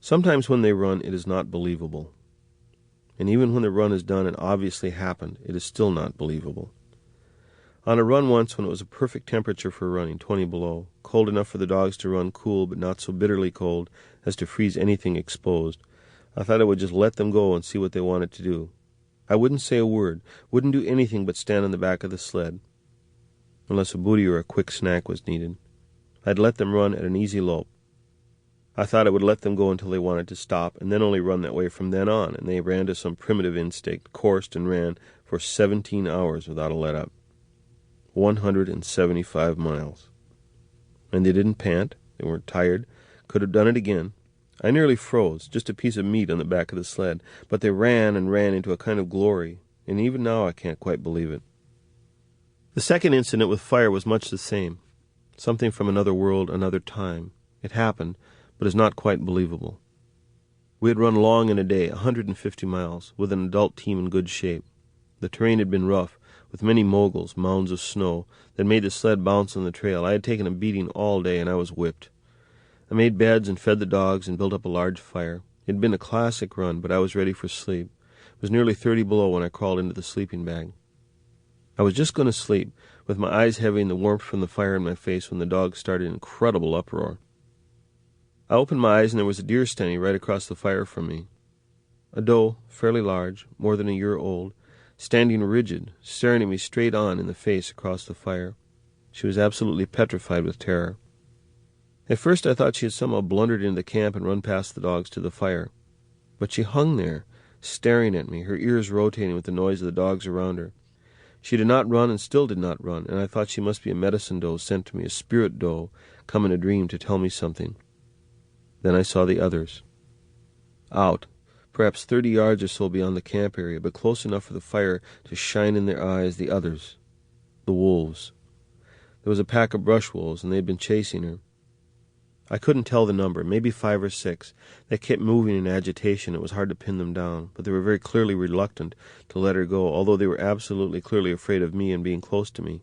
Sometimes when they run, it is not believable. And even when the run is done and obviously happened, it is still not believable. On a run once when it was a perfect temperature for running, 20 below, cold enough for the dogs to run cool but not so bitterly cold as to freeze anything exposed, I thought I would just let them go and see what they wanted to do. I wouldn't say a word, wouldn't do anything but stand on the back of the sled, unless a booty or a quick snack was needed. I'd let them run at an easy lope. I thought I would let them go until they wanted to stop, and then only run that way from then on, and they ran to some primitive instinct, coursed and ran for 17 hours without a let-up. 175 miles. And they didn't pant, they weren't tired, could have done it again. I nearly froze, just a piece of meat on the back of the sled, but they ran and ran into a kind of glory, and even now I can't quite believe it. The second incident with fire was much the same. Something from another world, another time. It happened, but is not quite believable. We had run long in a day, 150 miles, with an adult team in good shape. The terrain had been rough, with many moguls, mounds of snow, that made the sled bounce on the trail. I had taken a beating all day, and I was whipped. I made beds and fed the dogs and built up a large fire. It had been a classic run, but I was ready for sleep. It was nearly 30 below when I crawled into the sleeping bag. I was just going to sleep, with my eyes heavy and the warmth from the fire in my face, when the dogs started an incredible uproar. I opened my eyes, and there was a deer standing right across the fire from me. A doe, fairly large, more than a year old, standing rigid, staring at me straight on in the face across the fire. She was absolutely petrified with terror. At first I thought she had somehow blundered into the camp and run past the dogs to the fire. But she hung there, staring at me, her ears rotating with the noise of the dogs around her. She did not run and still did not run, and I thought she must be a medicine doe sent to me, a spirit doe, come in a dream to tell me something. Then I saw the others. Out, perhaps 30 yards or so beyond the camp area, but close enough for the fire to shine in their eyes, the others. The wolves. There was a pack of brush wolves, and they had been chasing her. I couldn't tell the number, maybe 5 or 6. They kept moving in agitation. It was hard to pin them down, but they were very clearly reluctant to let her go, although they were absolutely clearly afraid of me and being close to me.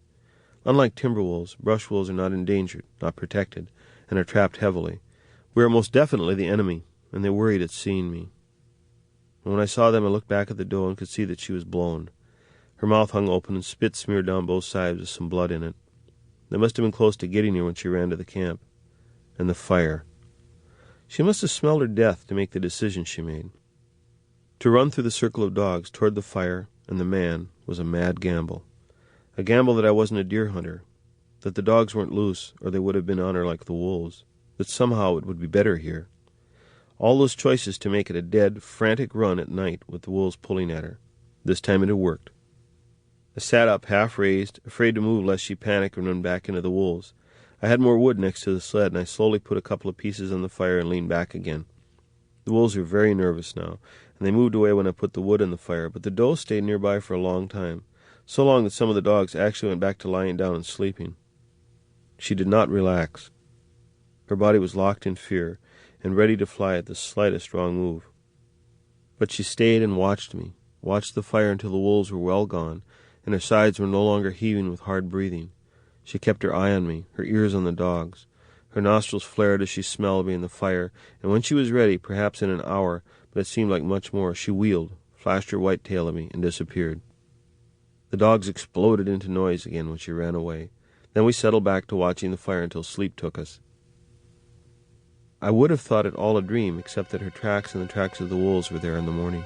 Unlike timber wolves, brush wolves are not endangered, not protected, and are trapped heavily. We are most definitely the enemy, and they worried at seeing me. And when I saw them, I looked back at the doe and could see that she was blown. Her mouth hung open and spit smeared down both sides with some blood in it. They must have been close to getting her when she ran to the camp. And the fire. She must have smelled her death to make the decision she made. To run through the circle of dogs toward the fire and the man was a mad gamble. A gamble that I wasn't a deer hunter, that the dogs weren't loose or they would have been on her like the wolves, that somehow it would be better here. All those choices to make it a dead, frantic run at night with the wolves pulling at her. This time it had worked. I sat up, half raised, afraid to move lest she panic and run back into the wolves. I had more wood next to the sled, and I slowly put a couple of pieces on the fire and leaned back again. The wolves were very nervous now, and they moved away when I put the wood in the fire, but the doe stayed nearby for a long time, so long that some of the dogs actually went back to lying down and sleeping. She did not relax. Her body was locked in fear, and ready to fly at the slightest wrong move. But she stayed and watched me, watched the fire until the wolves were well gone, and her sides were no longer heaving with hard breathing. She kept her eye on me, her ears on the dogs. Her nostrils flared as she smelled me in the fire, and when she was ready, perhaps in an hour, but it seemed like much more, she wheeled, flashed her white tail at me, and disappeared. The dogs exploded into noise again when she ran away. Then we settled back to watching the fire until sleep took us. I would have thought it all a dream, except that her tracks and the tracks of the wolves were there in the morning.